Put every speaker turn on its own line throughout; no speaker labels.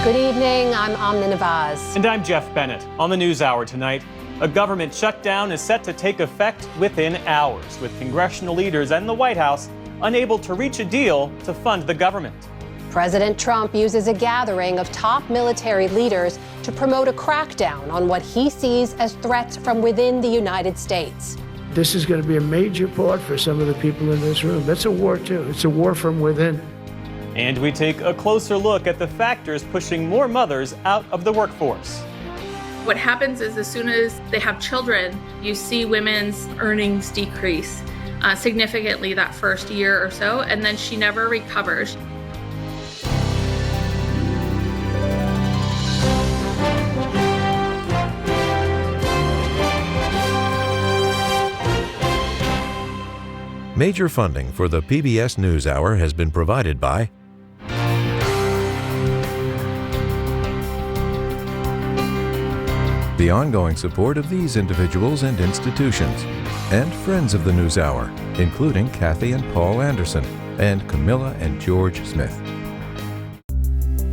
Good evening, I'm Amna Navaz.
And I'm Jeff Bennett. On the NewsHour tonight, a government shutdown is set to take effect within hours, with congressional leaders and the White House unable to reach a deal to fund the government.
President Trump uses a gathering of top military leaders to promote a crackdown on what he sees as threats from within the United States.
This is going to be a major part for some of the people in this room. That's a war, too. It's a war from within.
And we take a closer look at the factors pushing more mothers out of the workforce.
What happens is as soon as they have children, you see women's earnings decrease significantly that first year or so, and then she never recovers.
Major funding for the PBS NewsHour has been provided by the ongoing support of these individuals and institutions, and friends of the NewsHour, including Kathy and Paul Anderson, and Camilla and George Smith.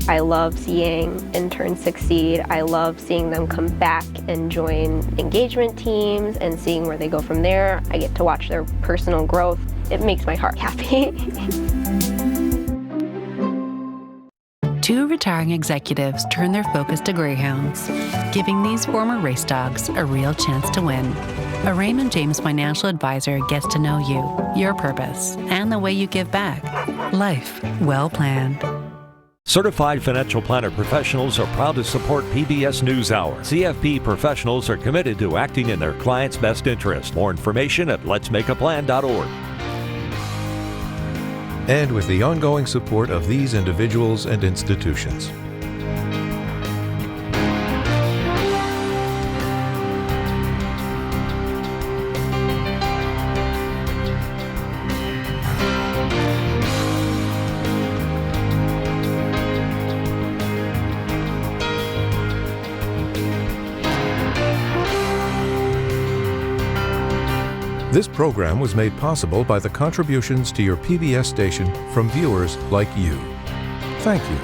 I love seeing interns succeed. I love seeing them come back and join engagement teams and seeing where they go from there. I get to watch their personal growth. It makes my heart happy.
Two retiring executives turn their focus to greyhounds, giving these former race dogs a real chance to win. A Raymond James financial advisor gets to know you, your purpose, and the way you give back. Life well planned.
Certified financial planner professionals are proud to support PBS NewsHour. CFP professionals are committed to acting in their clients' best interest. More information at letsmakeaplan.org.
And with the ongoing support of these individuals and institutions. This program was made possible by the contributions to your PBS station from viewers like you. Thank you.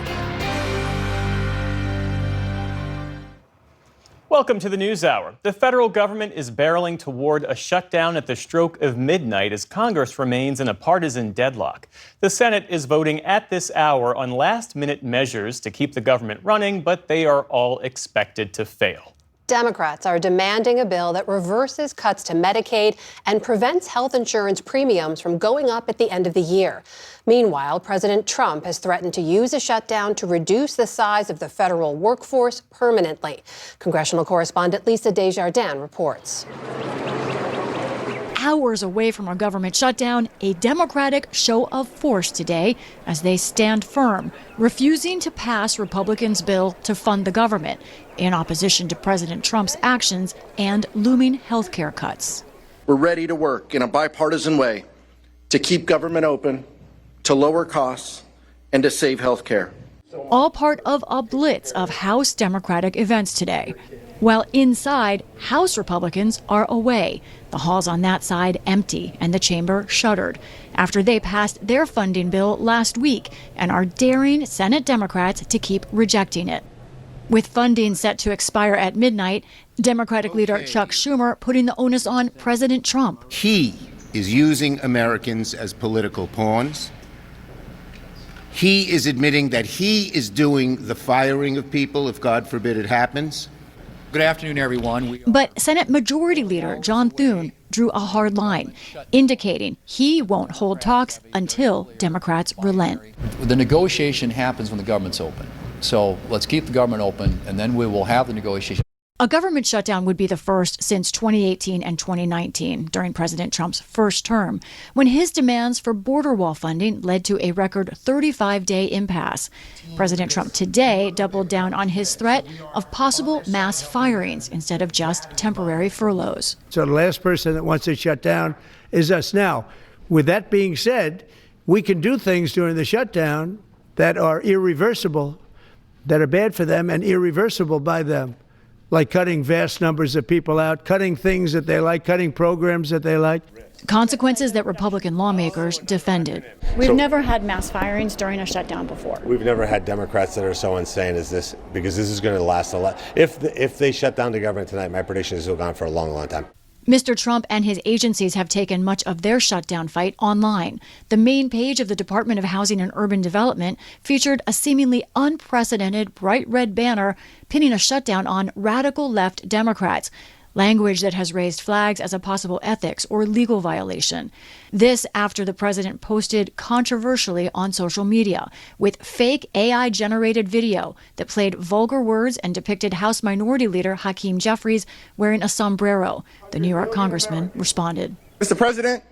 Welcome to the NewsHour. The federal government is barreling toward a shutdown at the stroke of midnight as Congress remains in a partisan deadlock. The Senate is voting at this hour on last-minute measures to keep the government running, but they are all expected to fail.
Democrats are demanding a bill that reverses cuts to Medicaid and prevents health insurance premiums from going up at the end of the year. Meanwhile, President Trump has threatened to use a shutdown to reduce the size of the federal workforce permanently. Congressional correspondent Lisa Desjardins reports.
Hours away from a government shutdown, a Democratic show of force today as they stand firm, refusing to pass Republicans' bill to fund the government in opposition to President Trump's actions and looming health care cuts.
We're ready to work in a bipartisan way to keep government open, to lower costs, and to save health care.
All part of a blitz of House Democratic events today. While inside, House Republicans are away. The halls on that side empty and the chamber shuttered after they passed their funding bill last week and are daring Senate Democrats to keep rejecting it. With funding set to expire at midnight, Democratic leader Chuck Schumer putting the onus on President Trump.
He is using Americans as political pawns. He is admitting that he is doing the firing of people if, God forbid, it happens.
Good afternoon, everyone.
But Senate Majority Leader John Thune drew a hard line, indicating he won't hold talks until Democrats relent.
The negotiation happens when the government's open. So let's keep the government open, and then we will have the negotiation.
A government shutdown would be the first since 2018 and 2019, during President Trump's first term, when his demands for border wall funding led to a record 35-day impasse. President Trump today doubled down on his threat of possible mass firings instead of just temporary furloughs.
So the last person that wants it shut down is us. Now, with that being said, we can do things during the shutdown that are irreversible, that are bad for them and irreversible by them. like cutting vast numbers of people out, cutting things that they like, cutting programs that they like.
Consequences that Republican lawmakers defended.
We've never had mass firings during a shutdown before.
We've never had Democrats that are so insane as this, because this is going to last a lot. If they shut down the government tonight, my prediction is it'll go on for a long, long time.
Mr. Trump and his agencies have taken much of their shutdown fight online. The main page of the Department of Housing and Urban Development featured a seemingly unprecedented bright red banner pinning a shutdown on radical left Democrats, language that has raised flags as a possible ethics or legal violation. This after the president posted controversially on social media with fake AI-generated video that played vulgar words and depicted House Minority Leader Hakeem Jeffries wearing a sombrero. The New York congressman responded.
Mr. President,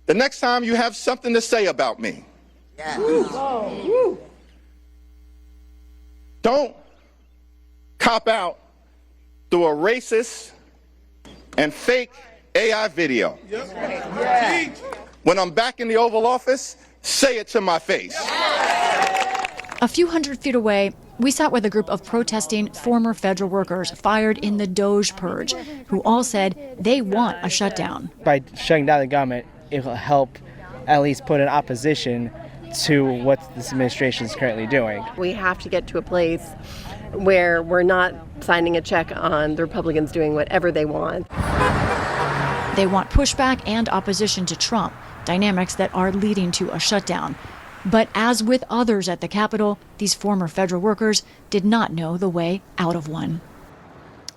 the next time you have something to say about me, don't cop out through a racist and fake AI video. When I'm back in the Oval Office, say it to my face.
A few hundred feet away, we sat with a group of protesting former federal workers fired in the Doge purge, who all said they want a shutdown.
By shutting down the government, it will help at least put an opposition to what this administration is currently doing.
We have to get to a place where we're not signing a check on the Republicans doing whatever they want.
They want pushback and opposition to Trump, dynamics that are leading to a shutdown. But as with others at the Capitol, these former federal workers did not know the way out of one.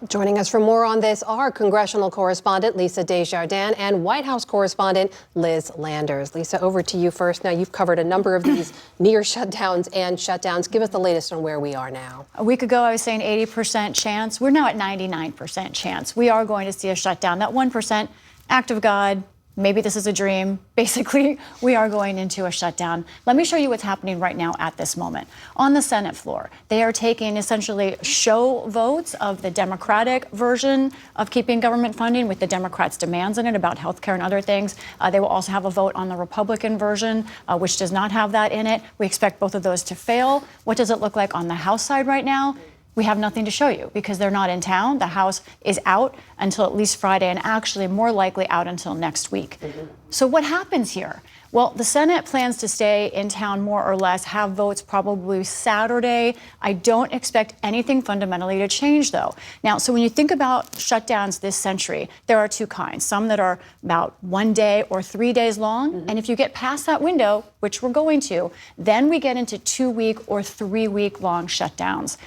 Joining us for more on this are congressional correspondent Lisa Desjardins and White House correspondent Liz Landers. Lisa, over to you first. Now, you've covered a number of these near shutdowns and shutdowns. Give us the latest on where we are now.
A week ago, I was saying 80% chance. We're now at 99% chance. We are going to see a shutdown. That 1%, act of God, maybe this is a dream. Basically, we are going into a shutdown. Let me show you what's happening right now at this moment. On the Senate floor, they are taking essentially show votes of the Democratic version of keeping government funding with the Democrats' demands in it about health care and other things. They will also have a vote on the Republican version, which does not have that in it. We expect both of those to fail. What does it look like on the House side right now? We have nothing to show you because they're not in town. The House is out until at least Friday and actually more likely out until next week. So what happens here? Well, the Senate plans to stay in town more or less, have votes probably Saturday. I don't expect anything fundamentally to change, though. Now, so when you think about shutdowns this century, there are two kinds, some that are about 1 day or 3 days long. And if you get past that window, which we're going to, then we get into 2-week or 3-week long shutdowns.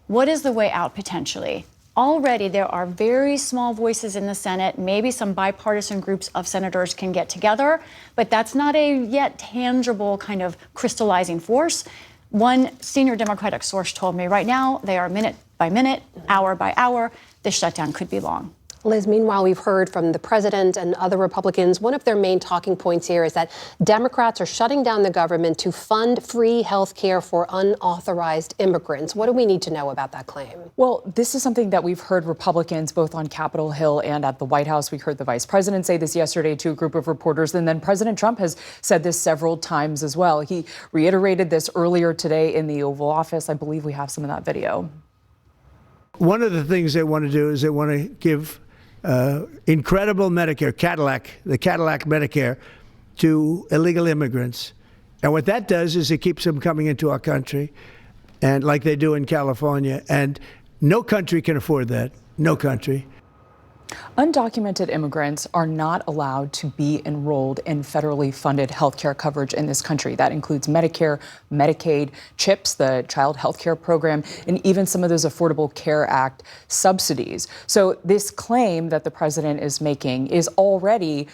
What is the way out potentially? Already there are very small voices in the Senate. Maybe some bipartisan groups of senators can get together, but that's not a yet tangible kind of crystallizing force. One senior Democratic source told me right now they are minute by minute, hour by hour. This shutdown could be long.
Liz, meanwhile, we've heard from the president and other Republicans. One of their main talking points here is that Democrats are shutting down the government to fund free health care for unauthorized immigrants. What do we need to know about that claim?
Well, this is something that we've heard Republicans both on Capitol Hill and at the White House. We heard the vice president say this yesterday to a group of reporters, and then President Trump has said this several times as well. He reiterated this earlier today in the Oval Office. I believe we have some of that video.
One of the things they want to do is they want to give incredible Medicare, the Cadillac Medicare, to illegal immigrants. And what that does is it keeps them coming into our country, and like they do in California. And no country can afford that. No country.
Undocumented immigrants are not allowed to be enrolled in federally funded health care coverage in this country. That includes Medicare, Medicaid, CHIPS, the Child Health Care Program, and even some of those Affordable Care Act subsidies. So this claim that the president is making is already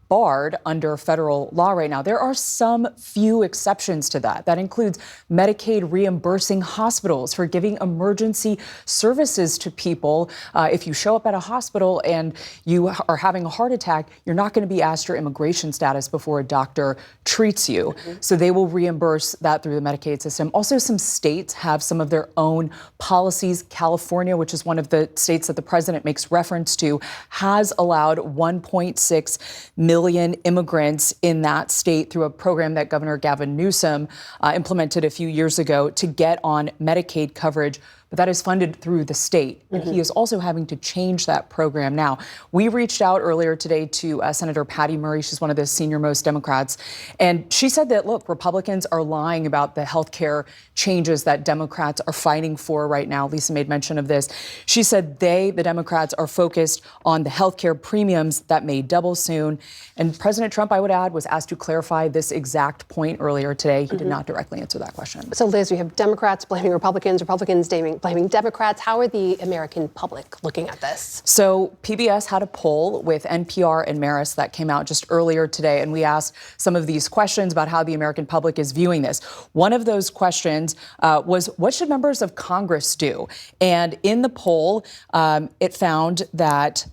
barred under federal law right now. There are some few exceptions to that. That includes Medicaid reimbursing hospitals for giving emergency services to people. If you show up at a hospital and you are having a heart attack, you're not going to be asked your immigration status before a doctor treats you. So they will reimburse that through the Medicaid system. Also, some states have some of their own policies. California, which is one of the states that the president makes reference to, has allowed 1.6 million immigrants in that state through a program that Governor Gavin Newsom implemented a few years ago to get on Medicaid coverage but that is funded through the state. And he is also having to change that program now. We reached out earlier today to Senator Patty Murray. She's one of the senior-most Democrats. And she said that, look, Republicans are lying about the health care changes that Democrats are fighting for right now. Lisa made mention of this. She said the Democrats, are focused on the health care premiums that may double soon. And President Trump, I would add, was asked to clarify this exact point earlier today. He did not directly answer that question.
So, Liz, we have Democrats blaming Republicans, Republicans blaming Democrats. How are the American public looking at this?
So PBS had a poll with NPR and Marist that came out just earlier today, and we asked some of these questions about how the American public is viewing this. One of those questions was, what should members of Congress do? And in the poll, it found that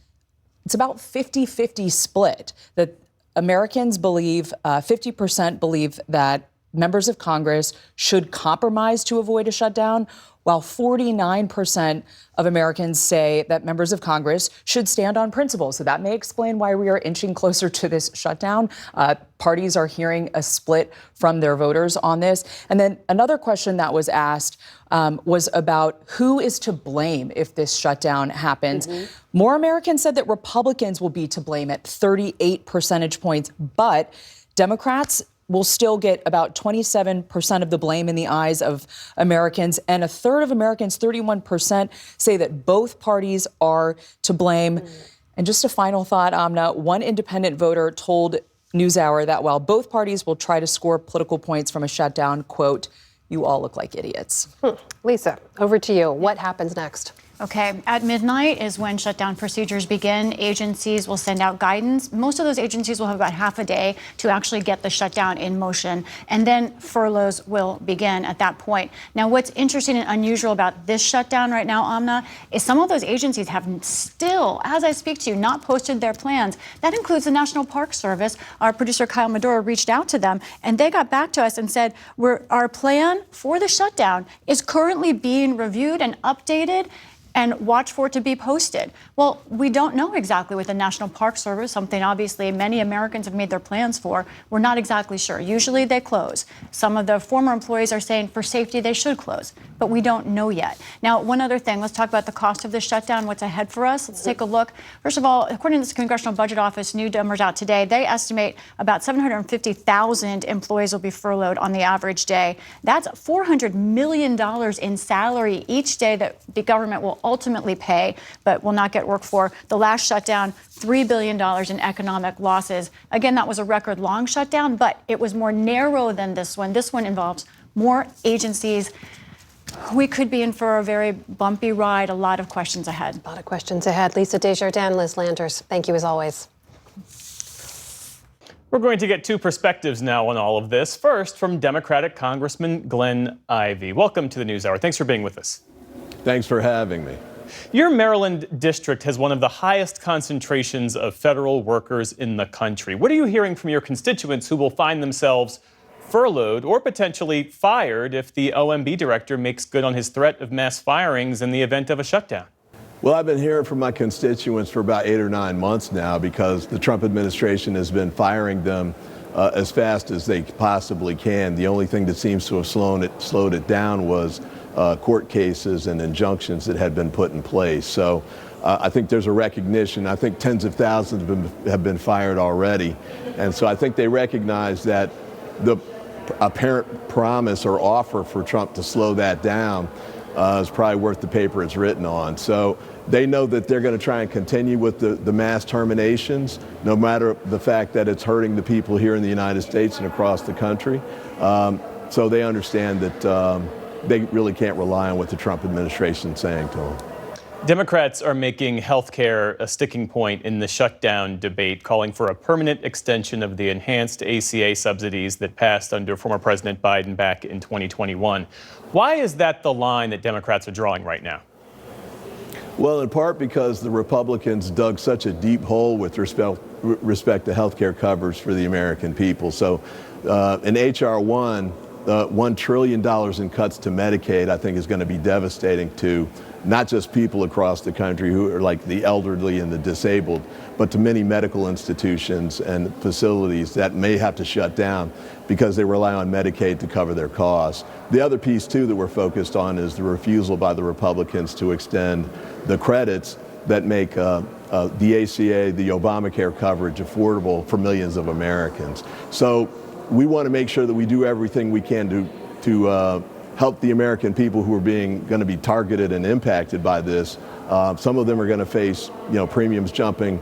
it's about 50-50 split, that Americans believe, 50% believe that members of Congress should compromise to avoid a shutdown, while 49% of Americans say that members of Congress should stand on principle. So that may explain why we are inching closer to this shutdown. Parties are hearing a split from their voters on this. And then another question that was asked was about who is to blame if this shutdown happens. More Americans said that Republicans will be to blame at 38 percentage points, but Democrats will still get about 27% of the blame in the eyes of Americans. And a third of Americans, 31%, say that both parties are to blame. And just a final thought, Amna, one independent voter told NewsHour that while both parties will try to score political points from a shutdown, quote, "You all look like idiots."
Lisa, over to you. What happens next?
Okay, at midnight is when shutdown procedures begin. Agencies will send out guidance. Most of those agencies will have about half a day to actually get the shutdown in motion. And then furloughs will begin at that point. Now, what's interesting and unusual about this shutdown right now, Amna, is some of those agencies have still, as I speak to you, not posted their plans. That includes the National Park Service. Our producer, Kyle Medora, reached out to them, and they got back to us and said, our plan for the shutdown is currently being reviewed and updated, and watch for it to be posted. Well, we don't know exactly with the National Park Service, something obviously many Americans have made their plans for. We're not exactly sure. Usually they close. Some of the former employees are saying for safety they should close, but we don't know yet. Now, one other thing, let's talk about the cost of the shutdown, what's ahead for us. Let's take a look. First of all, according to the Congressional Budget Office, new numbers out today, they estimate about 750,000 employees will be furloughed on the average day. That's $400 million in salary each day that the government will ultimately pay, but will not get work for. The last shutdown, $3 billion in economic losses. Again, that was a record long shutdown, but it was more narrow than this one. This one involves more agencies. We could be in for a very bumpy ride. A lot of questions ahead.
A lot of questions ahead. Lisa Desjardins, Liz Landers, thank you as always.
We're going to get two perspectives now on all of this. First, from Democratic Congressman Glenn Ivey. Welcome to the NewsHour. Thanks for being with us.
Thanks for having me.
Your Maryland district has one of the highest concentrations of federal workers in the country. What are you hearing from your constituents who will find themselves furloughed or potentially fired if the OMB director makes good on his threat of mass firings in the event of a shutdown?
Well, I've been hearing from my constituents for about 8 or 9 months now because the Trump administration has been firing them as fast as they possibly can. The only thing that seems to have slowed it down was court cases and injunctions that had been put in place. So I think there's a recognition. I think tens of thousands have been fired already. And so I think they recognize that the apparent promise or offer for Trump to slow that down is probably worth the paper it's written on. So they know that they're going to try and continue with the mass terminations, no matter the fact that it's hurting the people here in the United States and across the country. So they understand that they really can't rely on what the Trump administration is saying to them.
Democrats are making health care a sticking point in the shutdown debate, calling for a permanent extension of the enhanced ACA subsidies that passed under former President Biden back in 2021. Why is that the line that Democrats are drawing right now?
Well, in part because the Republicans dug such a deep hole with respect to health care coverage for the American people. So in H.R. 1, $1 trillion in cuts to Medicaid, I think, is going to be devastating to not just people across the country who are like the elderly and the disabled, but to many medical institutions and facilities that may have to shut down because they rely on Medicaid to cover their costs. The other piece, too, that we're focused on is the refusal by the Republicans to extend the credits that make the ACA, the Obamacare coverage, affordable for millions of Americans. So we want to make sure that we do everything we can to help the American people who are going to be targeted and impacted by this. Some of them are going to face, premiums jumping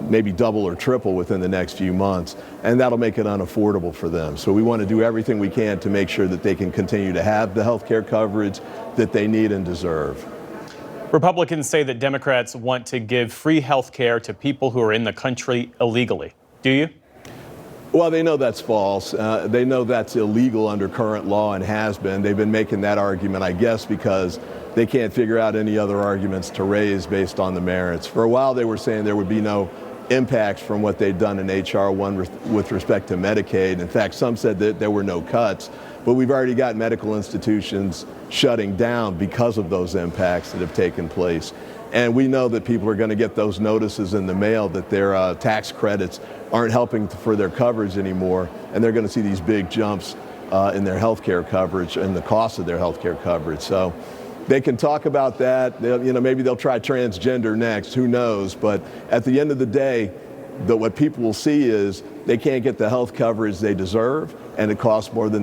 maybe double or triple within the next few months, and that'll make it unaffordable for them. So we want to do everything we can to make sure that they can continue to have the health care coverage that they need and deserve.
Republicans say that Democrats want to give free health care to people who are in the country illegally. Do you?
Well, they know that's false. They know that's illegal under current law and has been. They've been making that argument, I guess, because they can't figure out any other arguments to raise based on the merits. For a while, they were saying there would be no impacts from what they'd done in H.R. 1 with respect to Medicaid. In fact, some said that there were no cuts. But we've already got medical institutions shutting down because of those impacts that have taken place. And we know that people are going to get those notices in the mail that their tax credits aren't helping for their coverage anymore, and they're going to see these big jumps in their health care coverage and the cost of their health care coverage. So they can talk about that. Maybe they'll try transgender next, who knows? But at the end of the day, what people will see is they can't get the health coverage they deserve, and it costs more than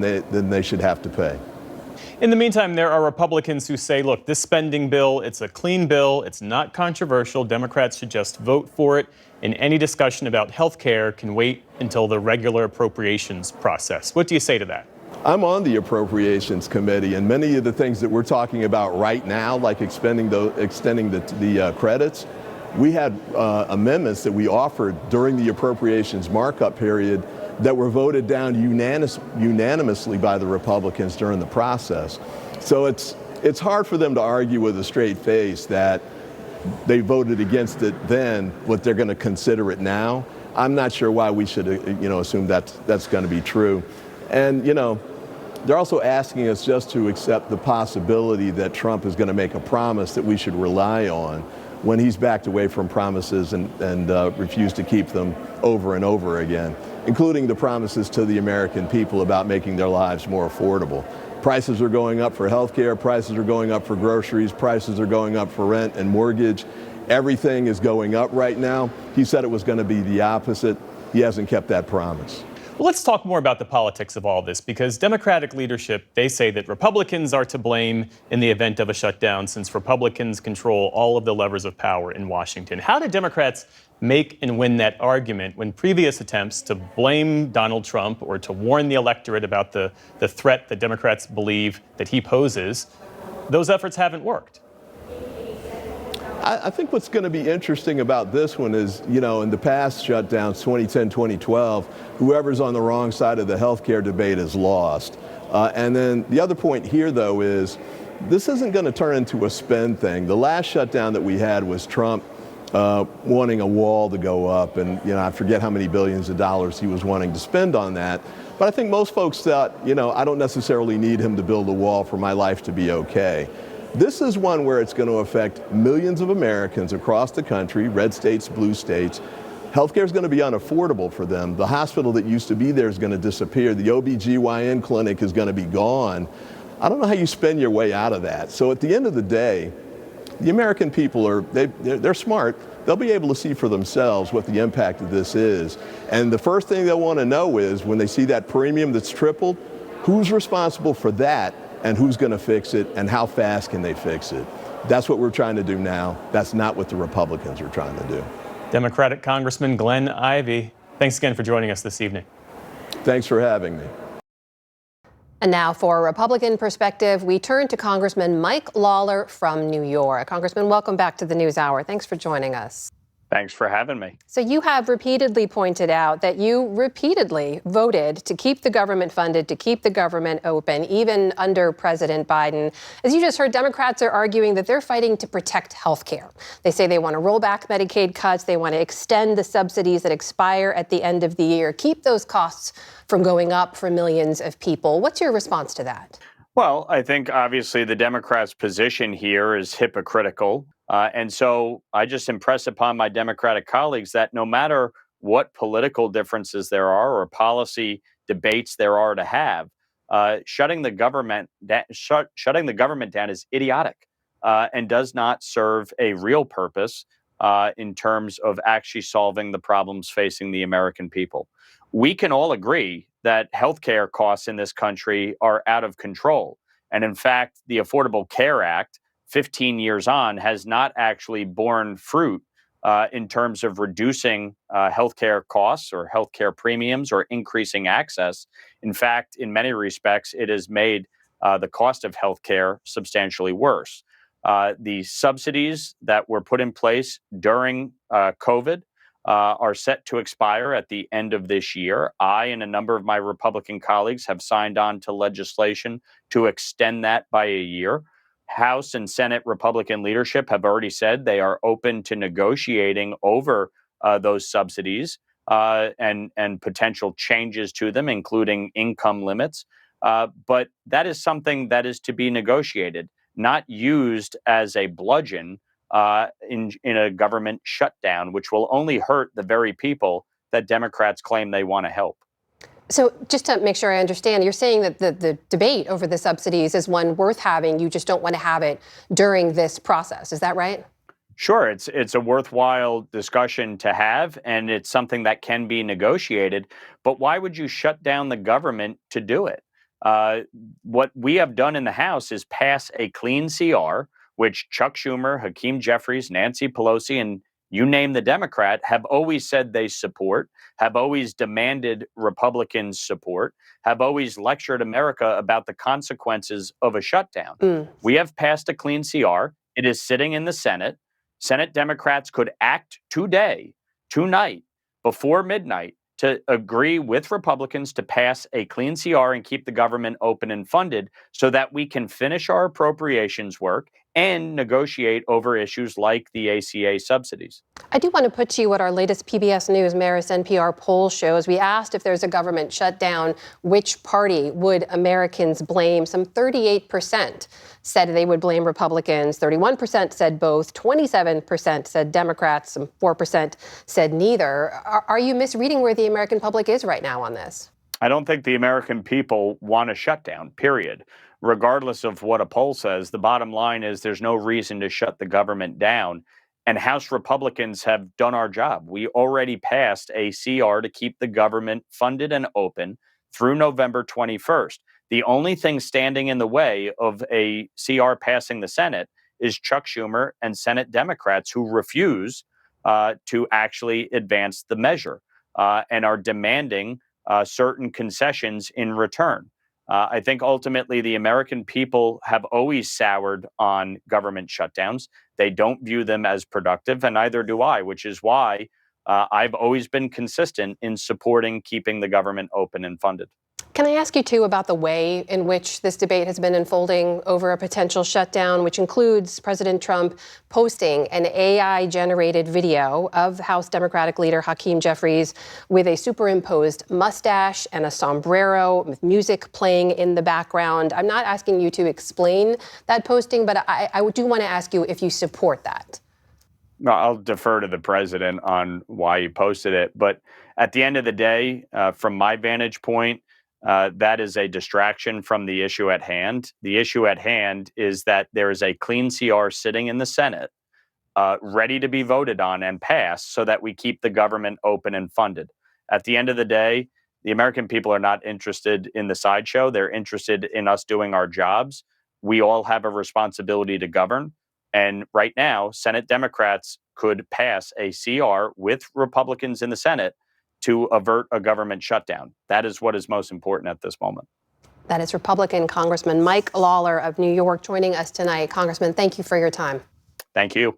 they should have to pay.
In the meantime, there are Republicans who say, look, this spending bill, it's a clean bill, it's not controversial, Democrats should just vote for it, and any discussion about health care can wait until the regular appropriations process. What do you say to that?
I'm on the Appropriations Committee, and many of the things that we're talking about right now, like extending the credits, we had amendments that we offered during the appropriations markup period that were voted down unanimously by the Republicans during the process. So it's hard for them to argue with a straight face that they voted against it then, but they're going to consider it now. I'm not sure why we should assume that's going to be true. And they're also asking us just to accept the possibility that Trump is going to make a promise that we should rely on when he's backed away from promises and refused to keep them over and over again, including the promises to the American people about making their lives more affordable. Prices are going up for health care, prices are going up for groceries, prices are going up for rent and mortgage. Everything is going up right now. He said it was going to be the opposite. He hasn't kept that promise.
Well, let's talk more about the politics of all this, because Democratic leadership, they say that Republicans are to blame in the event of a shutdown since Republicans control all of the levers of power in Washington. How did Democrats make and win that argument when previous attempts to blame Donald Trump or to warn the electorate about the threat that Democrats believe that he poses, those efforts haven't worked?
I think what's going to be interesting about this one is, in the past shutdowns, 2010, 2012, whoever's on the wrong side of the healthcare debate is lost. And then the other point here, though, is this isn't going to turn into a spend thing. The last shutdown that we had was Trump wanting a wall to go up, and I forget how many billions of dollars he was wanting to spend on that. But I think most folks thought, I don't necessarily need him to build a wall for my life to be okay. This is one where it's going to affect millions of Americans across the country, red states, blue states. Healthcare is going to be unaffordable for them. The hospital that used to be there is going to disappear. The OBGYN clinic is going to be gone. I don't know how you spend your way out of that. So at the end of the day, the American people they're smart. They'll be able to see for themselves what the impact of this is. And the first thing they'll want to know is when they see that premium that's tripled, who's responsible for that? And who's going to fix it, and how fast can they fix it? That's what we're trying to do now. That's not what the Republicans are trying to do.
Democratic Congressman Glenn Ivey, thanks again for joining us this evening.
Thanks for having me.
And now for a Republican perspective, we turn to Congressman Mike Lawler from New York. Congressman, welcome back to the NewsHour. Thanks for joining us.
Thanks for having me.
So you have repeatedly pointed out that you repeatedly voted to keep the government funded, to keep the government open, even under President Biden. As you just heard, Democrats are arguing that they're fighting to protect health care. They say they want to roll back Medicaid cuts. They want to extend the subsidies that expire at the end of the year, keep those costs from going up for millions of people. What's your response to that?
Well, I think obviously the Democrats' position here is hypocritical. And so I just impress upon my Democratic colleagues that no matter what political differences there are or policy debates there are to have, shutting the government down is idiotic and does not serve a real purpose in terms of actually solving the problems facing the American people. We can all agree that healthcare costs in this country are out of control. And in fact, the Affordable Care Act, 15 years on, has not actually borne fruit in terms of reducing healthcare costs or healthcare premiums or increasing access. In fact, in many respects, it has made the cost of healthcare substantially worse. The subsidies that were put in place during COVID are set to expire at the end of this year. I and a number of my Republican colleagues have signed on to legislation to extend that by a year. House and Senate Republican leadership have already said they are open to negotiating over those subsidies and potential changes to them, including income limits. But that is something that is to be negotiated, not used as a bludgeon in a government shutdown, which will only hurt the very people that Democrats claim they want to help.
So just to make sure I understand, you're saying that the debate over the subsidies is one worth having. You just don't want to have it during this process. Is that right?
Sure. It's a worthwhile discussion to have, and it's something that can be negotiated. But why would you shut down the government to do it? What we have done in the House is pass a clean CR, which Chuck Schumer, Hakeem Jeffries, Nancy Pelosi, and you name the Democrat, have always said they support, have always demanded Republicans support, have always lectured America about the consequences of a shutdown. We have passed a clean CR. It is sitting in the Senate. Senate Democrats could act today, tonight, before midnight, to agree with Republicans to pass a clean CR and keep the government open and funded so that we can finish our appropriations work and negotiate over issues like the ACA subsidies.
I do want to put to you what our latest PBS News Marist NPR poll shows. We asked if there's a government shutdown, which party would Americans blame? Some 38% said they would blame Republicans. 31% said both. 27% said Democrats. Some 4% said neither. Are you misreading where the American public is right now on this?
I don't think the American people want a shutdown, period. Regardless of what a poll says, the bottom line is there's no reason to shut the government down. And House Republicans have done our job. We already passed a CR to keep the government funded and open through November 21st. The only thing standing in the way of a CR passing the Senate is Chuck Schumer and Senate Democrats who refuse to actually advance the measure and are demanding certain concessions in return. I think ultimately the American people have always soured on government shutdowns. They don't view them as productive, and neither do I, which is why I've always been consistent in supporting keeping the government open and funded.
Can I ask you, too, about the way in which this debate has been unfolding over a potential shutdown, which includes President Trump posting an AI-generated video of House Democratic leader Hakeem Jeffries with a superimposed mustache and a sombrero with music playing in the background. I'm not asking you to explain that posting, but I do want to ask you if you support that.
No, I'll defer to the president on why he posted it. But at the end of the day, from my vantage point, that is a distraction from the issue at hand. The issue at hand is that there is a clean CR sitting in the Senate, ready to be voted on and passed so that we keep the government open and funded. At the end of the day, the American people are not interested in the sideshow. They're interested in us doing our jobs. We all have a responsibility to govern. And right now, Senate Democrats could pass a CR with Republicans in the Senate to avert a government shutdown. That is what is most important at this moment.
That is Republican Congressman Mike Lawler of New York joining us tonight. Congressman, thank you for your time.
Thank you.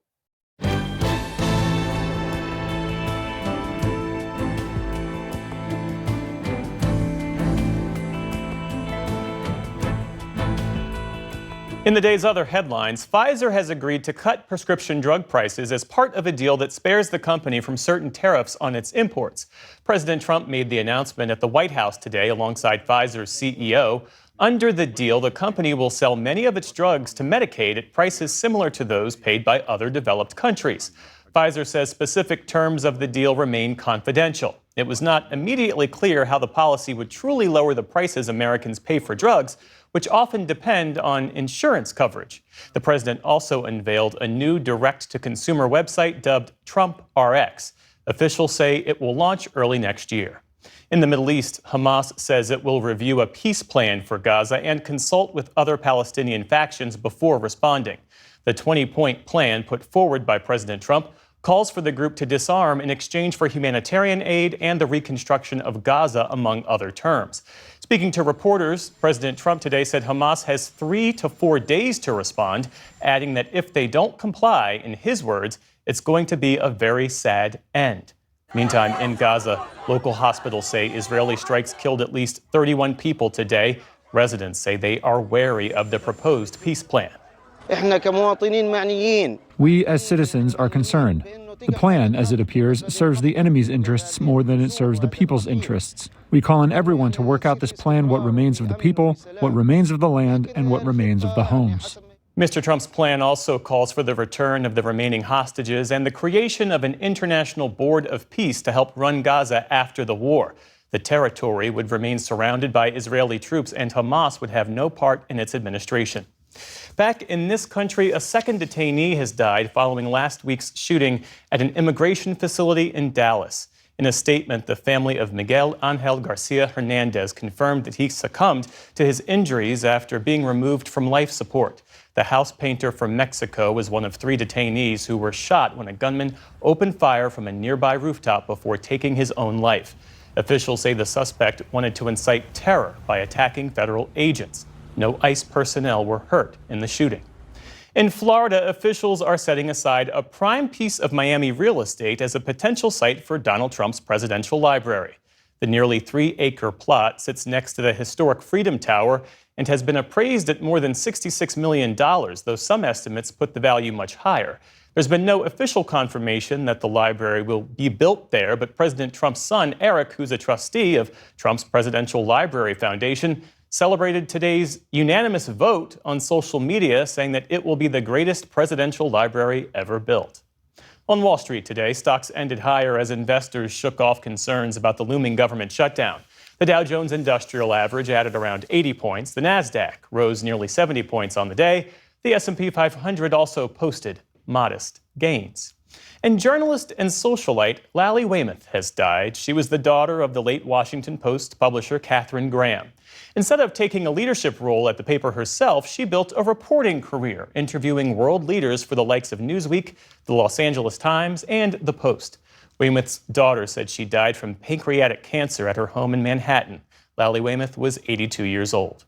In the day's other headlines, Pfizer has agreed to cut prescription drug prices as part of a deal that spares the company from certain tariffs on its imports. President Trump made the announcement at the White House today alongside Pfizer's CEO. Under the deal, the company will sell many of its drugs to Medicaid at prices similar to those paid by other developed countries. Pfizer says specific terms of the deal remain confidential. It was not immediately clear how the policy would truly lower the prices Americans pay for drugs, which often depend on insurance coverage. The president also unveiled a new direct-to-consumer website dubbed Trump RX. Officials say it will launch early next year. In the Middle East, Hamas says it will review a peace plan for Gaza and consult with other Palestinian factions before responding. The 20-point plan put forward by President Trump calls for the group to disarm in exchange for humanitarian aid and the reconstruction of Gaza, among other terms. Speaking to reporters, President Trump today said Hamas has 3 to 4 days to respond, adding that if they don't comply, in his words, it's going to be a very sad end. Meantime, in Gaza, local hospitals say Israeli strikes killed at least 31 people today. Residents say they are wary of the proposed peace plan.
We as citizens are concerned. The plan, as it appears, serves the enemy's interests more than it serves the people's interests. We call on everyone to work out this plan, what remains of the people, what remains of the land, and what remains of the homes.
Mr. Trump's plan also calls for the return of the remaining hostages and the creation of an international board of peace to help run Gaza after the war. The territory would remain surrounded by Israeli troops, and Hamas would have no part in its administration. Back in this country, a second detainee has died following last week's shooting at an immigration facility in Dallas. In a statement, the family of Miguel Angel Garcia Hernandez confirmed that he succumbed to his injuries after being removed from life support. The house painter from Mexico was one of 3 detainees who were shot when a gunman opened fire from a nearby rooftop before taking his own life. Officials say the suspect wanted to incite terror by attacking federal agents. No ICE personnel were hurt in the shooting. In Florida, officials are setting aside a prime piece of Miami real estate as a potential site for Donald Trump's presidential library. The nearly 3-acre plot sits next to the historic Freedom Tower and has been appraised at more than $66 million, though some estimates put the value much higher. There's been no official confirmation that the library will be built there, but President Trump's son, Eric, who's a trustee of Trump's Presidential Library Foundation, celebrated today's unanimous vote on social media, saying that it will be the greatest presidential library ever built. On Wall Street today, stocks ended higher as investors shook off concerns about the looming government shutdown. The Dow Jones Industrial Average added around 80 points. The Nasdaq rose nearly 70 points on the day. The S&P 500 also posted modest gains. And journalist and socialite Lally Weymouth has died. She was the daughter of the late Washington Post publisher Katharine Graham. Instead of taking a leadership role at the paper herself, she built a reporting career, interviewing world leaders for the likes of Newsweek, the Los Angeles Times, and The Post. Weymouth's daughter said she died from pancreatic cancer at her home in Manhattan. Lally Weymouth was 82 years old.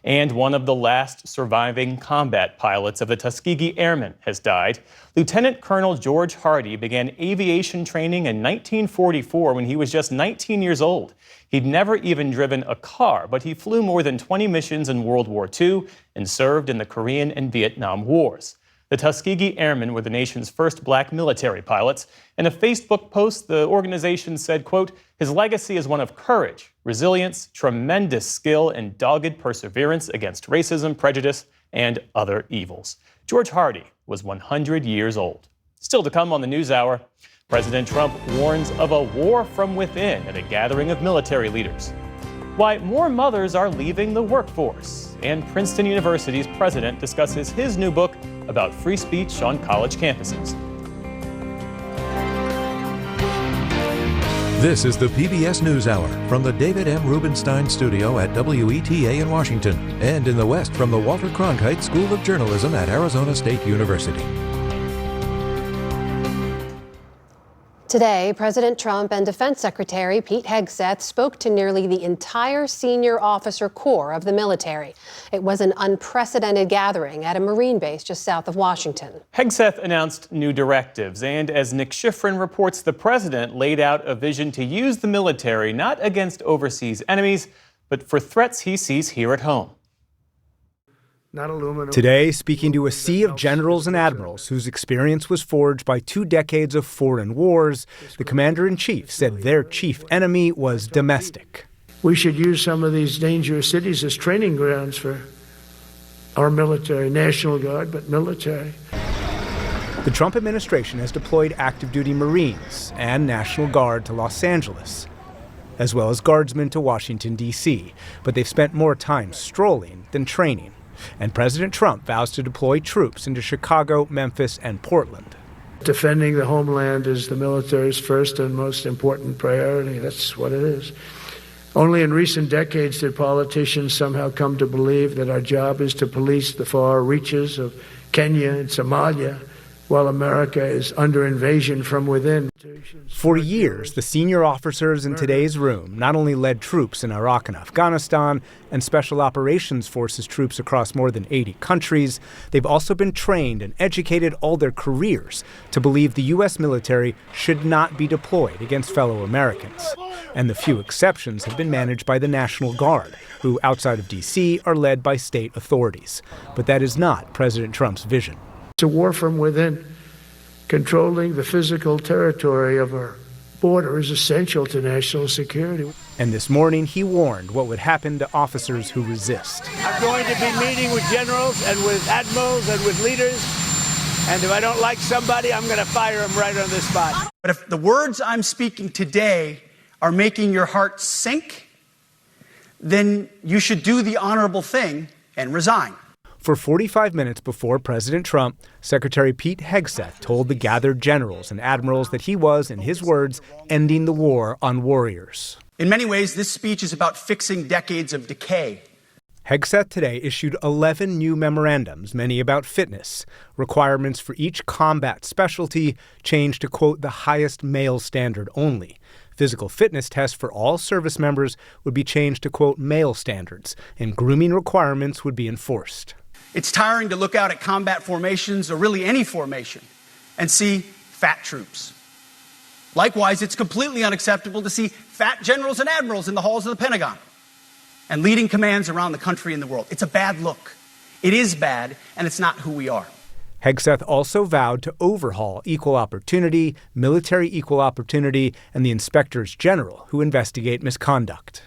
And one of the last surviving combat pilots of the Tuskegee Airmen has died. Lieutenant Colonel George Hardy began aviation training in 1944 when he was just 19 years old. He'd never even driven a car, but he flew more than 20 missions in World War II and served in the Korean and Vietnam Wars. The Tuskegee Airmen were the nation's first black military pilots. In a Facebook post, the organization said, quote, "His legacy is one of courage, resilience, tremendous skill, and dogged perseverance against racism, prejudice, and other evils." George Hardy was 100 years old. Still to come on the NewsHour, President Trump warns of a war from within at a gathering of military leaders. Why more mothers are leaving the workforce. And Princeton University's president discusses his new book about free speech on college campuses.
This is the PBS NewsHour from the David M. Rubenstein Studio at WETA in Washington, and in the West from the Walter Cronkite School of Journalism at Arizona State University.
Today, President Trump and Defense Secretary Pete Hegseth spoke to nearly the entire senior officer corps of the military. It was an unprecedented gathering at a Marine base just south of Washington.
Hegseth announced new directives, and as Nick Schifrin reports, the president laid out a vision to use the military not against overseas enemies, but for threats he sees here at home.
not aluminum.
Today, speaking to a sea of generals and admirals whose experience was forged by 2 decades of foreign wars, the commander-in-chief said their chief enemy was domestic.
We should use some of these dangerous cities as training grounds for our military, National Guard, but military.
The Trump administration has deployed active-duty Marines and National Guard to Los Angeles, as well as guardsmen to Washington, D.C., but they've spent more time strolling than training. And President Trump vows to deploy troops into Chicago, Memphis, and Portland.
Defending the homeland is the military's first and most important priority. That's what it is. Only in recent decades did politicians somehow come to believe that our job is to police the far reaches of Kenya and Somalia, while America is under invasion from within.
For years, the senior officers in today's room not only led troops in Iraq and Afghanistan and Special Operations Forces troops across more than 80 countries, they've also been trained and educated all their careers to believe the U.S. military should not be deployed against fellow Americans. And the few exceptions have been managed by the National Guard, who, outside of D.C., are led by state authorities. But that is not President Trump's vision.
It's a war from within. Controlling the physical territory of our border is essential to national security.
And this morning, he warned what would happen to officers who resist.
I'm going to be meeting with generals and with admirals and with leaders, and if I don't like somebody, I'm going to fire them right on the spot.
But if the words I'm speaking today are making your heart sink, then you should do the honorable thing and resign.
For 45 minutes before President Trump, Secretary Pete Hegseth told the gathered generals and admirals that he was, in his words, ending the war on warriors.
In many ways, this speech is about fixing decades of decay.
Hegseth today issued 11 new memorandums, many about fitness. Requirements for each combat specialty changed to, quote, the highest male standard only. Physical fitness tests for all service members would be changed to, quote, male standards, and grooming requirements would be enforced.
It's tiring to look out at combat formations, or really any formation, and see fat troops. Likewise, it's completely unacceptable to see fat generals and admirals in the halls of the Pentagon and leading commands around the country and the world. It's a bad look. It is bad, and it's not who we are.
Hegseth also vowed to overhaul equal opportunity, military equal opportunity, and the inspectors general who investigate misconduct.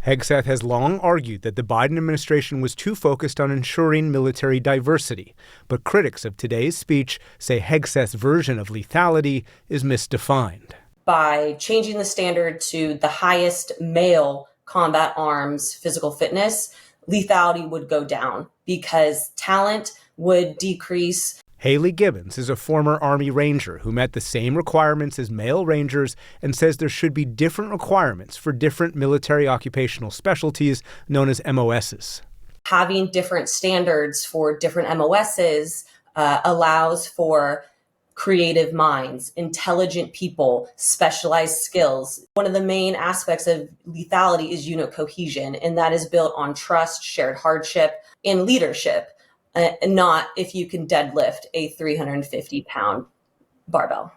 Hegseth has long argued that the Biden administration was too focused on ensuring military diversity, but critics of today's speech say Hegseth's version of lethality is misdefined.
By changing the standard to the highest male combat arms physical fitness, lethality would go down because talent would decrease.
Haley Gibbons is a former Army Ranger who met the same requirements as male Rangers and says there should be different requirements for different military occupational specialties known as MOSs.
Having different standards for different MOSs allows for creative minds, intelligent people, specialized skills. One of the main aspects of lethality is unit cohesion, and that is built on trust, shared hardship, and leadership. Not if you can deadlift a 350-pound barbell.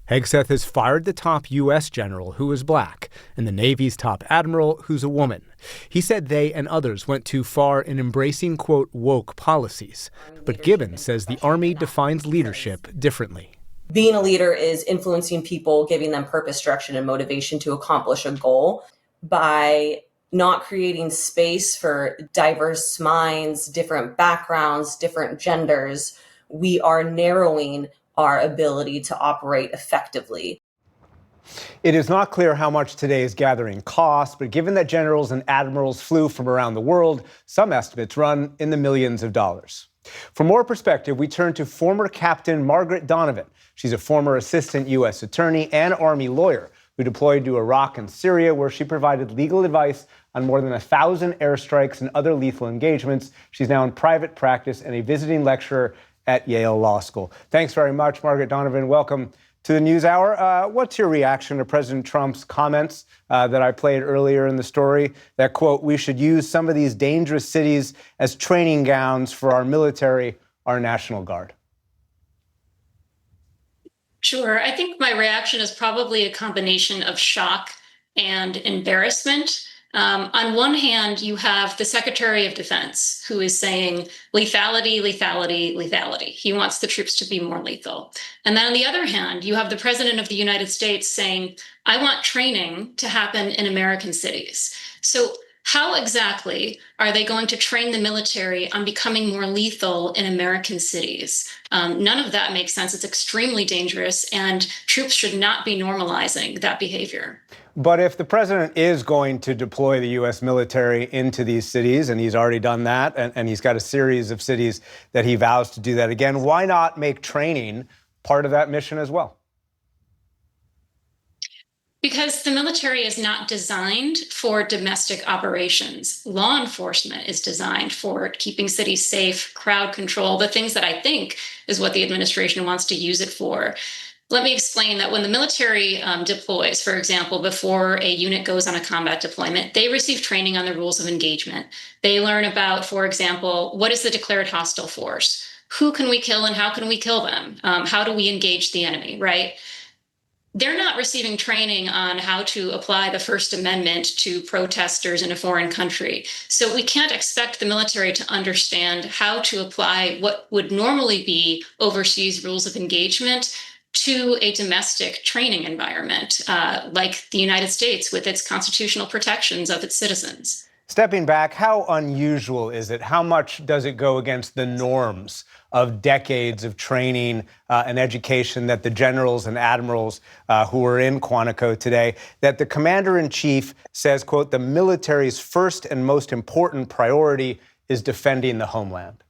Hegseth has fired the top U.S. general, who is black, and the Navy's top admiral, who's a woman. He said they and others went too far in embracing, quote, woke policies. But Gibbons says the Army defines leadership differently.
Being a leader is influencing people, giving them purpose, direction, and motivation to accomplish a goal. By not creating space for diverse minds, different backgrounds, different genders, we are narrowing our ability to operate effectively.
It is not clear how much today's gathering cost, but given that generals and admirals flew from around the world, some estimates run in the millions of dollars. For more perspective, we turn to former Captain Margaret Donovan. She's a former assistant U.S. attorney and Army lawyer who deployed to Iraq and Syria, where she provided legal advice on more than 1,000 airstrikes and other lethal engagements. She's now in private practice and a visiting lecturer at Yale Law School. Thanks very much, Margaret Donovan. Welcome to the NewsHour. What's your reaction to President Trump's comments that I played earlier in the story that, quote, we should use some of these dangerous cities as training grounds for our military, our National Guard?
Sure. I think my reaction is probably a combination of shock and embarrassment.
On one hand, you have the Secretary of Defense, who is saying lethality, lethality, lethality. He wants the troops to be more lethal. And then on the other hand, you have the President of the United States saying, I want training to happen in American cities. So how exactly are they going to train the military on becoming more lethal in American cities? None of that makes sense. It's extremely dangerous, and troops should not be normalizing that behavior.
But if the president is going to deploy the U.S. military into these cities, and he's already done that, and he's got a series of cities that he vows to do that again, why not make training part of that mission as well?
Because the military is not designed for domestic operations. Law enforcement is designed for keeping cities safe, crowd control, the things that I think is what the administration wants to use it for. Let me explain that when the military deploys, for example, before a unit goes on a combat deployment, they receive training on the rules of engagement. They learn about, for example, what is the declared hostile force? Who can we kill and how can we kill them? How do we engage the enemy, right? They're not receiving training on how to apply the First Amendment to protesters in a foreign country. So we can't expect the military to understand how to apply what would normally be overseas rules of engagement to a domestic training environment, like the United States with its constitutional protections of its citizens.
Stepping back, how unusual is it? How much does it go against the norms of decades of training and education that the generals and admirals who are in Quantico today, that the commander-in-chief says, quote, the military's first and most important priority is defending the homeland?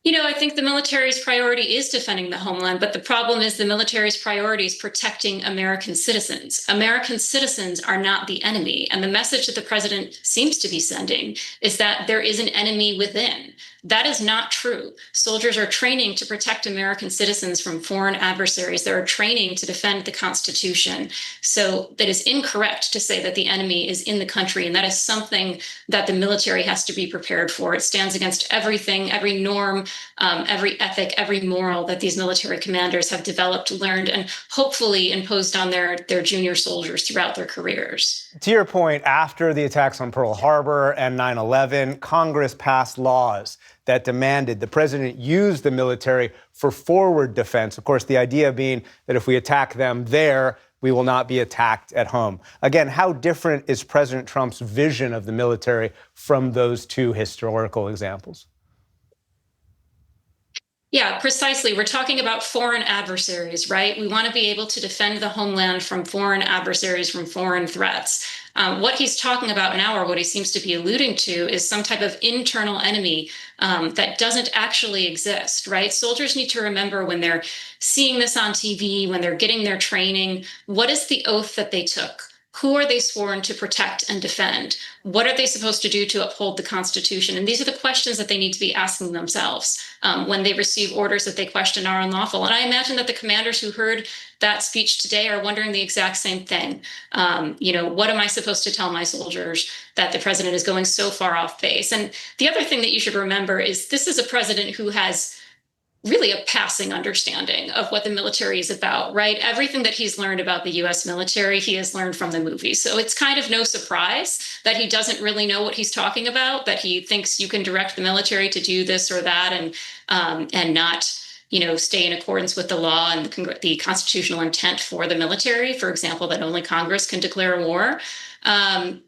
You know, I think the military's priority is defending the homeland, but the problem is the military's priority is protecting American citizens. American citizens are not the enemy. And the message that the president seems to be sending is that there is an enemy within. That is not true. Soldiers are training to protect American citizens from foreign adversaries. They are training to defend the Constitution. So that is incorrect to say that the enemy is in the country. And that is something that the military has to be prepared for. It stands against everything, every norm, every ethic, every moral that these military commanders have developed, learned, and hopefully imposed on their junior soldiers throughout their careers.
To your point, after the attacks on Pearl Harbor and 9/11, Congress passed laws that demanded the president use the military for forward defense. Of course, the idea being that if we attack them there, we will not be attacked at home. Again, how different is President Trump's vision of the military from those two historical examples?
Yeah, precisely. We're talking about foreign adversaries, right? We want to be able to defend the homeland from foreign adversaries, from foreign threats. What he's talking about now, or what he seems to be alluding to, is some type of internal enemy that doesn't actually exist, right? Soldiers need to remember when they're seeing this on TV, when they're getting their training, what is the oath that they took? Who are they sworn to protect and defend? What are they supposed to do to uphold the Constitution? And these are the questions that they need to be asking themselves when they receive orders that they question are unlawful. And I imagine that the commanders who heard that speech today are wondering the exact same thing. What am I supposed to tell my soldiers that the president is going so far off base? And the other thing that you should remember is this is a president who has really a passing understanding of what the military is about, right? Everything that he's learned about the U.S. military, he has learned from the movies. So it's kind of no surprise that he doesn't really know what he's talking about, that he thinks you can direct the military to do this or that and not, stay in accordance with the law and the constitutional intent for the military, for example, that only Congress can declare a war.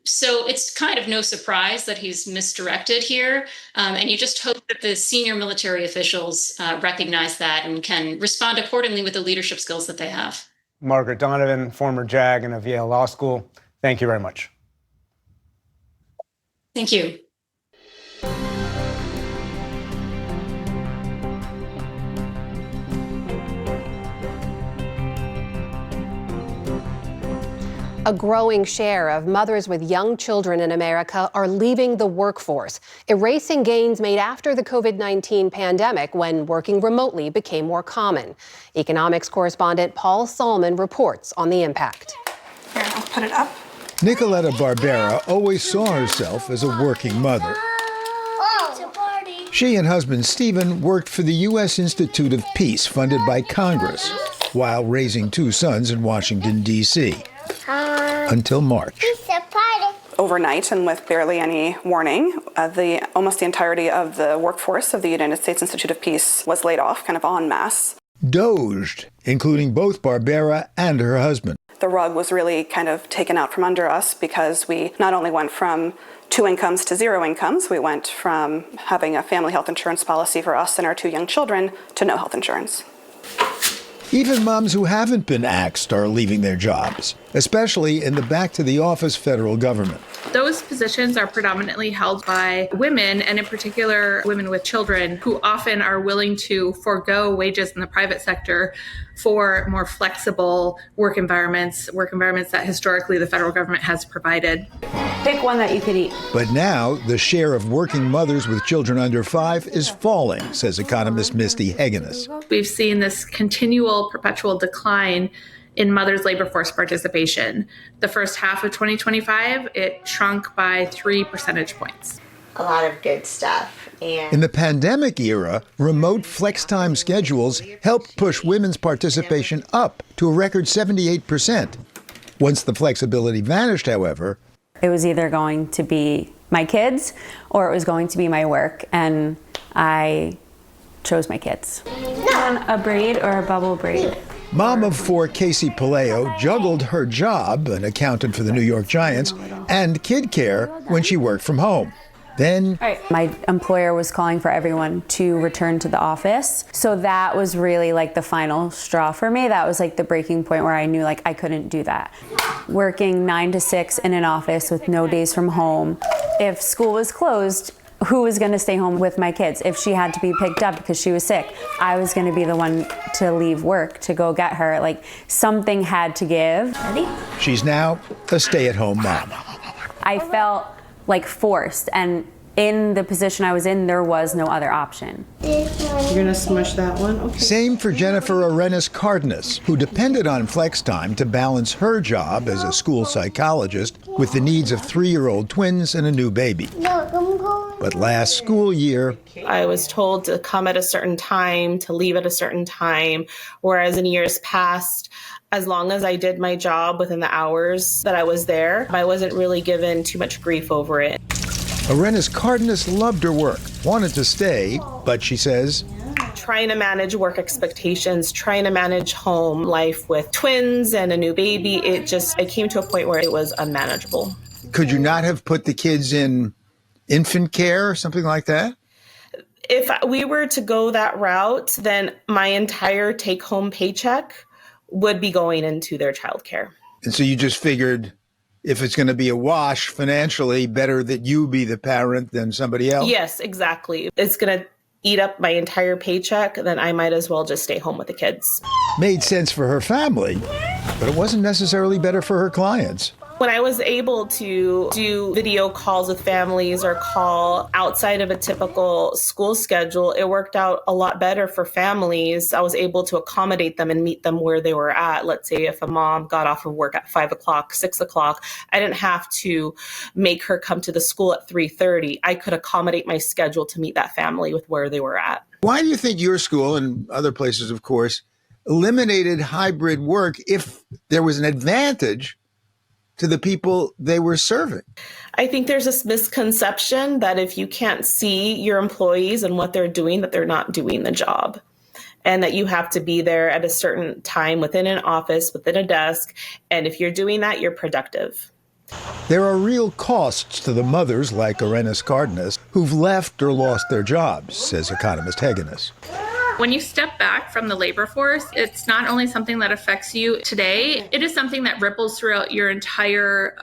So it's kind of no surprise that he's misdirected here. And you just hope that the senior military officials recognize that and can respond accordingly with the leadership skills that they have.
Margaret Donovan, former JAG and of Yale Law School, thank you very much.
Thank you.
A growing share of mothers with young children in America are leaving the workforce, erasing gains made after the COVID-19 pandemic when working remotely became more common. Economics correspondent Paul Salman reports on the impact.
Here, I'll put it up.
Nicoletta Barbera always saw herself as a working mother. She and husband Stephen worked for the U.S. Institute of Peace, funded by Congress, while raising two sons in Washington, D.C. until March.
Overnight and with barely any warning, almost the entirety of the workforce of the United States Institute of Peace was laid off, kind of en masse.
Dozed, including both Barbera and her husband.
The rug was really kind of taken out from under us because we not only went from 2 incomes to 0 incomes, we went from having a family health insurance policy for us and our 2 young children to no health insurance.
Even moms who haven't been axed are leaving their jobs, especially in the back-to-the-office federal government.
Those positions are predominantly held by women, and in particular, women with children, who often are willing to forego wages in the private sector for more flexible work environments that historically the federal government has provided.
Pick one that you could eat.
But now, the share of working mothers with children under 5 is falling, says economist Misty Hegenes.
We've seen this continual, perpetual decline in mothers' labor force participation. The first half of 2025, it shrunk by 3 percentage points.
A lot of good stuff.
In the pandemic era, remote flex-time schedules helped push women's participation up to a record 78%. Once the flexibility vanished, however,
it was either going to be my kids or it was going to be my work, and I chose my kids. A braid or a bubble braid?
Mom of 4 Casey Palaio juggled her job, an accountant for the New York Giants, and kid care when she worked from home. Then
my employer was calling for everyone to return to the office. So that was really like the final straw for me. That was like the breaking point where I knew like I couldn't do that. Working 9 to 6 in an office with no days from home. If school was closed, who was going to stay home with my kids? If she had to be picked up because she was sick, I was going to be the one to leave work to go get her. Like something had to give. Ready?
She's now a stay-at-home mom.
I felt like forced, and in the position I was in, there was no other option.
You're gonna smush that one? Okay.
Same for Jennifer Arenas Cardenas, who depended on flex time to balance her job as a school psychologist with the needs of 3-year-old twins and a new baby. But last school year,
I was told to come at a certain time, to leave at a certain time, whereas in years past, as long as I did my job within the hours that I was there, I wasn't really given too much grief over it.
Arenas Cardenas loved her work, wanted to stay, but she says,
trying to manage work expectations, trying to manage home life with twins and a new baby, it came to a point where it was unmanageable.
Could you not have put the kids in infant care or something like that?
If we were to go that route, then my entire take-home paycheck would be going into their childcare.
And so you just figured if it's going to be a wash financially, better that you be the parent than somebody else?
Yes, exactly. It's going to eat up my entire paycheck, then I might as well just stay home with the kids.
Made sense for her family, but it wasn't necessarily better for her clients.
When I was able to do video calls with families or call outside of a typical school schedule, it worked out a lot better for families. I was able to accommodate them and meet them where they were at. Let's say if a mom got off of work at 5 o'clock, 6 o'clock, I didn't have to make her come to the school at 3:30. I could accommodate my schedule to meet that family with where they were at.
Why do you think your school and other places, of course, eliminated hybrid work if there was an advantage to the people they were serving?
I think there's this misconception that if you can't see your employees and what they're doing, that they're not doing the job, and that you have to be there at a certain time within an office, within a desk. And if you're doing that, you're productive.
There are real costs to the mothers like Arenas Cardenas who've left or lost their jobs, says economist Hegenes.
When you step back from the labor force, it's not only something that affects you today, it is something that ripples throughout your entire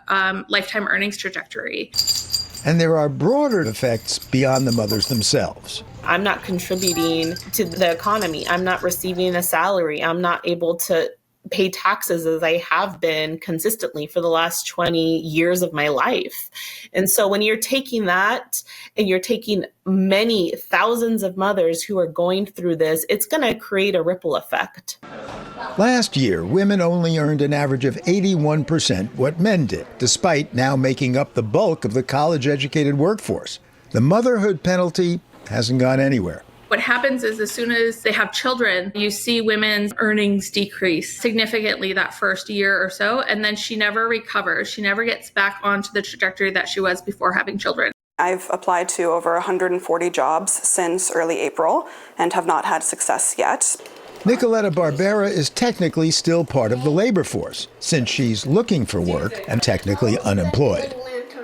lifetime earnings trajectory.
And there are broader effects beyond the mothers themselves.
I'm not contributing to the economy. I'm not receiving a salary. I'm not able to pay taxes as I have been consistently for the last 20 years of my life. And so when you're taking that and you're taking many thousands of mothers who are going through this, it's going to create a ripple effect.
Last year, women only earned an average of 81% what men did, despite now making up the bulk of the college-educated workforce. The motherhood penalty hasn't gone anywhere.
What happens is as soon as they have children, you see women's earnings decrease significantly that first year or so, and then she never recovers. She never gets back onto the trajectory that she was before having children.
I've applied to over 140 jobs since early April and have not had success yet.
Nicoletta Barbera is technically still part of the labor force, since she's looking for work and technically unemployed.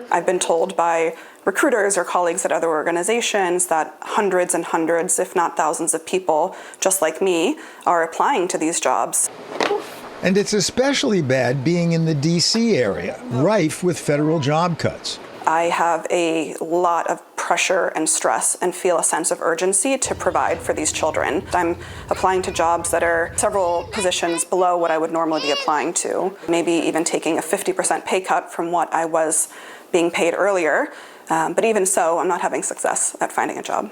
I've been told by recruiters or colleagues at other organizations that hundreds and hundreds, if not thousands of people, just like me, are applying to these jobs.
And it's especially bad being in the D.C. area, rife with federal job cuts.
I have a lot of pressure and stress and feel a sense of urgency to provide for these children. I'm applying to jobs that are several positions below what I would normally be applying to, maybe even taking a 50% pay cut from what I was being paid earlier. But even so, I'm not having success at finding a job.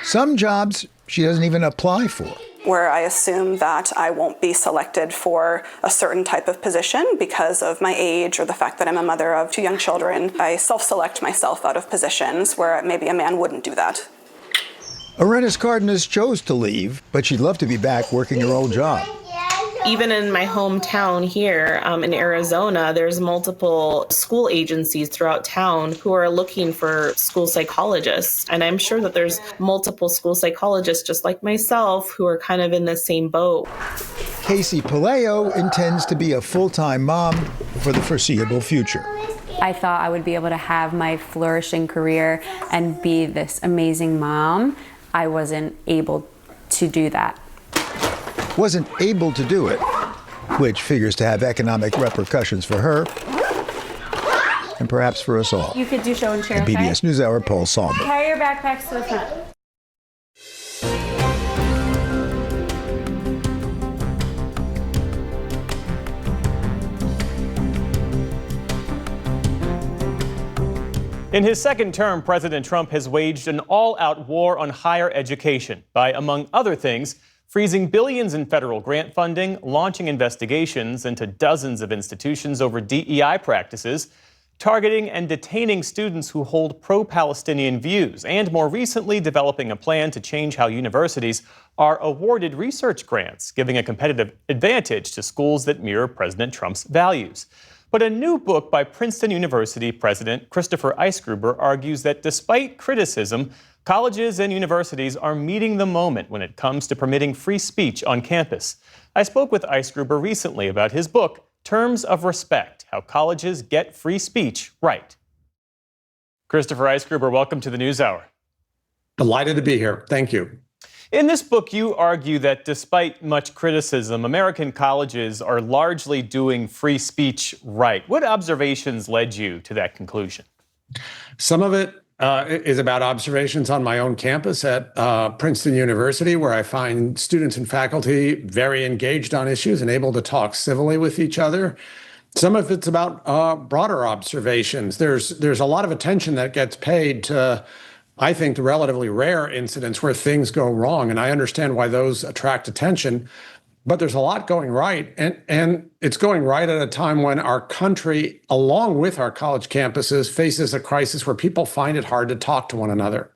Some jobs she doesn't even apply for.
Where I assume that I won't be selected for a certain type of position because of my age or the fact that I'm a mother of 2 young children. I self-select myself out of positions where maybe a man wouldn't do that.
Arenas Cardenas chose to leave, but she'd love to be back working her old job.
Even in my hometown here in Arizona, there's multiple school agencies throughout town who are looking for school psychologists. And I'm sure that there's multiple school psychologists just like myself who are kind of in the same boat.
Casey Palayo intends to be a full-time mom for the foreseeable future.
I thought I would be able to have my flourishing career and be this amazing mom. I wasn't able to do that.
Wasn't able to do it, which figures to have economic repercussions for her and perhaps for us all.
You could do show and share,
And PBS NewsHour, Paul Salman.
Carry your backpacks to the front.
In his second term, President Trump has waged an all-out war on higher education by, among other things, freezing billions in federal grant funding, launching investigations into dozens of institutions over DEI practices, targeting and detaining students who hold pro-Palestinian views, and more recently developing a plan to change how universities are awarded research grants, giving a competitive advantage to schools that mirror President Trump's values. But a new book by Princeton University President Christopher Eisgruber argues that despite criticism, colleges and universities are meeting the moment when it comes to permitting free speech on campus. I spoke with Eisgruber recently about his book, Terms of Respect: How Colleges Get Free Speech Right. Christopher Eisgruber, welcome to the NewsHour.
Delighted to be here. Thank you.
In this book, you argue that despite much criticism, American colleges are largely doing free speech right. What observations led you to that conclusion?
Some of it is about observations on my own campus at Princeton University, where I find students and faculty very engaged on issues and able to talk civilly with each other. Some of it's about broader observations. There's a lot of attention that gets paid to, I think, the relatively rare incidents where things go wrong, and I understand why those attract attention. But there's a lot going right, and it's going right at a time when our country, along with our college campuses, faces a crisis where people find it hard to talk to one another.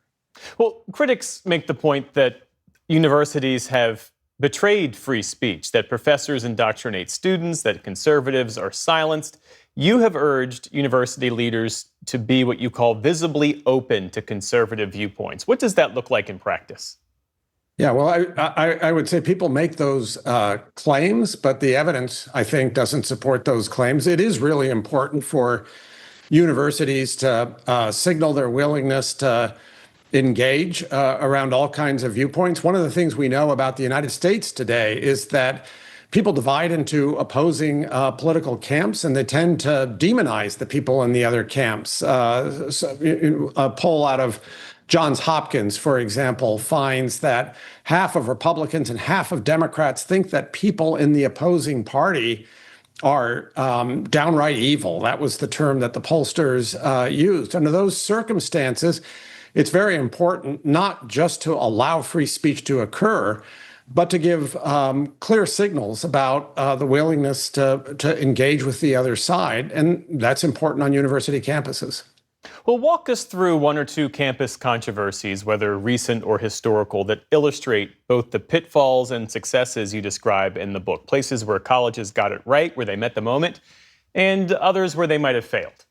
Well, critics make the point that universities have betrayed free speech, that professors indoctrinate students, that conservatives are silenced. You have urged university leaders to be what you call visibly open to conservative viewpoints. What does that look like in practice?
Yeah, well, I would say people make those claims, but the evidence, I think, doesn't support those claims. It is really important for universities to signal their willingness to engage around all kinds of viewpoints. One of the things we know about the United States today is that people divide into opposing political camps, and they tend to demonize the people in the other camps. A poll out of Johns Hopkins, for example, finds that half of Republicans and half of Democrats think that people in the opposing party are downright evil. That was the term that the pollsters used. Under those circumstances, it's very important not just to allow free speech to occur, but to give clear signals about the willingness to engage with the other side. And that's important on university campuses.
Well, walk us through one or two campus controversies, whether recent or historical, that illustrate both the pitfalls and successes you describe in the book. Places where colleges got it right, where they met the moment, and others where they might have failed.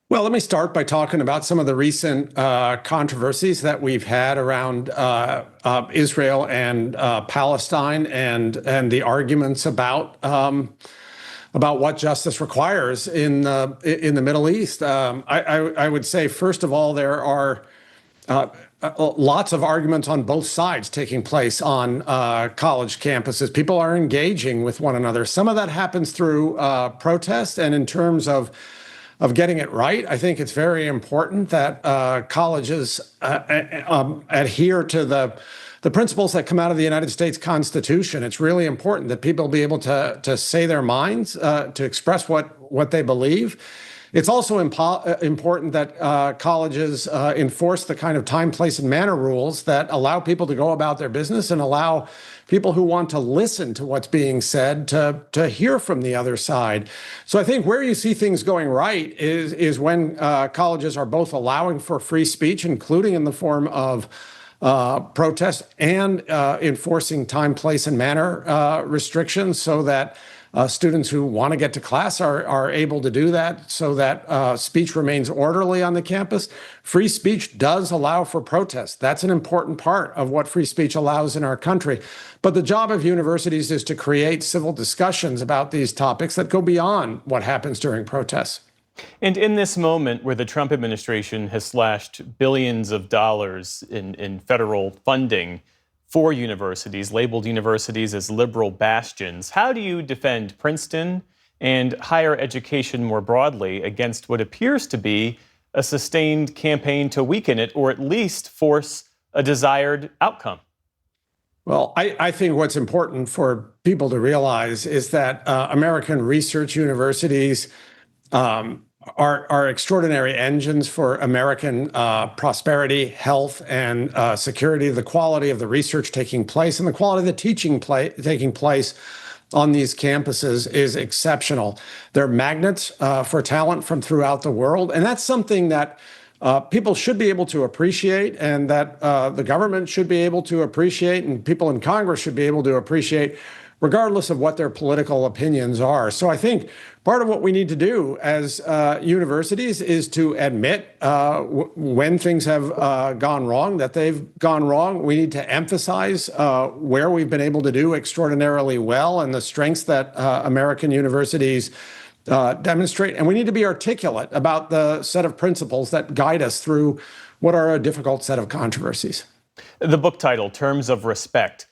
Well, let me start by talking about some of the recent controversies that we've had around Israel and Palestine and the arguments about what justice requires in the Middle East. I would say, first of all, there are lots of arguments on both sides taking place on college campuses. People are engaging with one another. Some of that happens through protest, and in terms of getting it right, I think it's very important that colleges adhere to the principles that come out of the United States Constitution. It's really important that people be able to say their minds, to express what they believe. It's also important that colleges enforce the kind of time, place, and manner rules that allow people to go about their business and allow people who want to listen to what's being said to hear from the other side. So I think where you see things going right is when colleges are both allowing for free speech, including in the form of protest, and enforcing time, place, and manner restrictions so that students who want to get to class are able to do that, so that speech remains orderly on the campus. Free speech does allow for protest. That's an important part of what free speech allows in our country. But the job of universities is to create civil discussions about these topics that go beyond what happens during protests.
And in this moment where the Trump administration has slashed billions of dollars in federal funding for universities, labeled universities as liberal bastions, how do you defend Princeton and higher education more broadly against what appears to be a sustained campaign to weaken it, or at least force a desired outcome?
Well, I think what's important for people to realize is that American research universities are extraordinary engines for American prosperity, health, and security. The quality of the research taking place and the quality of the teaching taking place on these campuses is exceptional. They're magnets for talent from throughout the world, and that's something that people should be able to appreciate, and that the government should be able to appreciate, and people in Congress should be able to appreciate, regardless of what their political opinions are. So I think part of what we need to do as universities is to admit when things have gone wrong, that they've gone wrong. We need to emphasize where we've been able to do extraordinarily well and the strengths that American universities demonstrate. And we need to be articulate about the set of principles that guide us through what are a difficult set of controversies.
The book title, Terms of Respect.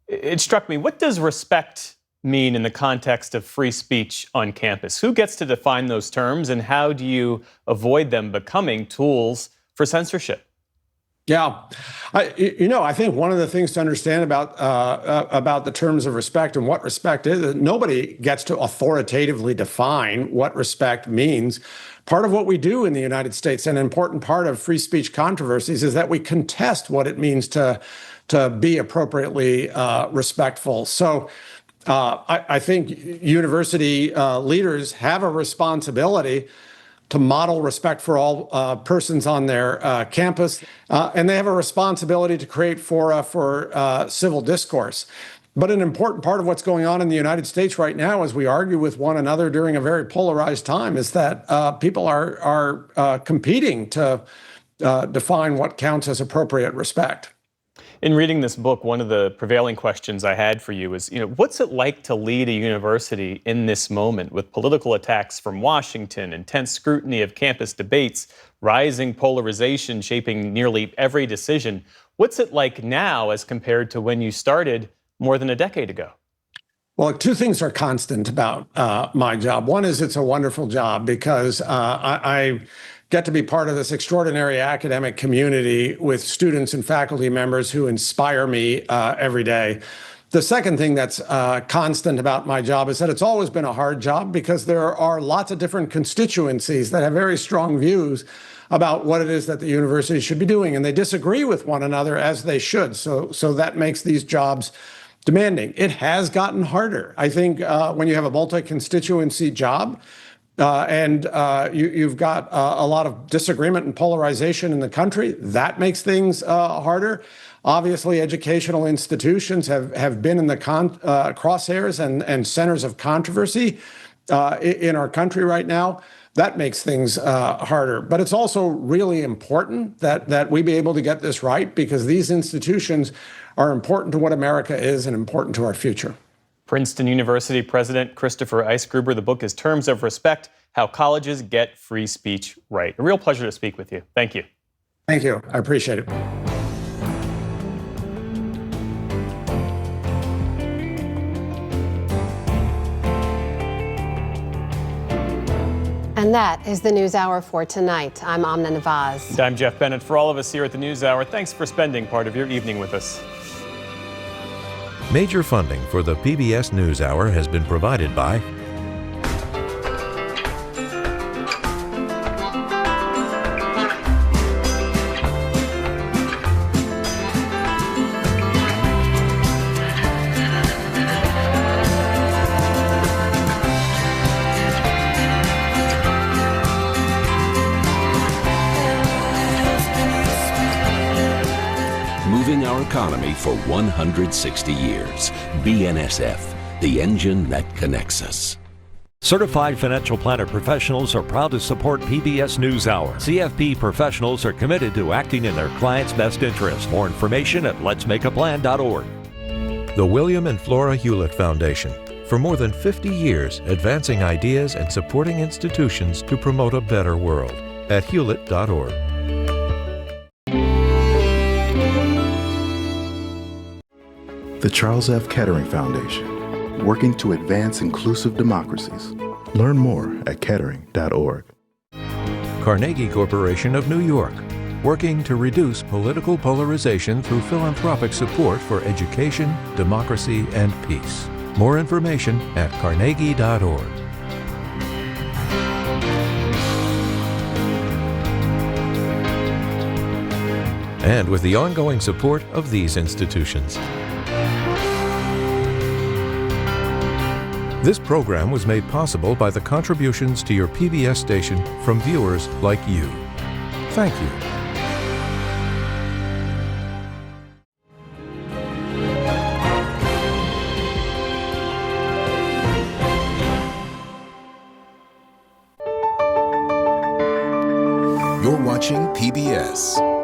It struck me, what does respect mean in the context of free speech on campus? Who gets to define those terms, and how do you avoid them becoming tools for censorship?
Yeah, I think one of the things to understand about the terms of respect and what respect is that nobody gets to authoritatively define what respect means. Part of what we do in the United States, and an important part of free speech controversies, is that we contest what it means to be appropriately respectful. So I think university leaders have a responsibility to model respect for all persons on their campus, and they have a responsibility to create fora for civil discourse. But an important part of what's going on in the United States right now, as we argue with one another during a very polarized time, is that people are competing to define what counts as appropriate respect.
In reading this book, one of the prevailing questions I had for you is, what's it like to lead a university in this moment with political attacks from Washington, intense scrutiny of campus debates, rising polarization shaping nearly every decision? What's it like now as compared to when you started more than a decade ago?
Well, two things are constant about my job. One is it's a wonderful job because I get to be part of this extraordinary academic community with students and faculty members who inspire me every day. The second thing that's constant about my job is that it's always been a hard job because there are lots of different constituencies that have very strong views about what it is that the university should be doing, and they disagree with one another, as they should. So that makes these jobs demanding. It has gotten harder. I think when you have a multi-constituency job, You've got a lot of disagreement and polarization in the country. That makes things harder. Obviously, educational institutions have been in the crosshairs and centers of controversy in our country right now. That makes things harder. But it's also really important that we be able to get this right, because these institutions are important to what America is and important to our future.
Princeton University President Christopher Eisgruber. The book is Terms of Respect: How Colleges Get Free Speech Right. A real pleasure to speak with you. Thank you.
Thank you. I appreciate it.
And that is the NewsHour for tonight. I'm Amna Nawaz.
And I'm Jeff Bennett. For all of us here at the NewsHour, thanks for spending part of your evening with us.
Major funding for the PBS NewsHour has been provided by
moving our economy for 160 years. BNSF, the engine that connects us.
Certified financial planner professionals are proud to support PBS NewsHour. CFP professionals are committed to acting in their clients' best interest. More information at letsmakeaplan.org.
the William and Flora Hewlett Foundation. For more than 50 years, advancing ideas and supporting institutions to promote a better world. At hewlett.org.
The Charles F. Kettering Foundation, working to advance inclusive democracies. Learn more at kettering.org.
Carnegie Corporation of New York, working to reduce political polarization through philanthropic support for education, democracy, and peace. More information at carnegie.org. And with the ongoing support of these institutions. This program was made possible by the contributions to your PBS station from viewers like you. Thank you.
You're watching PBS.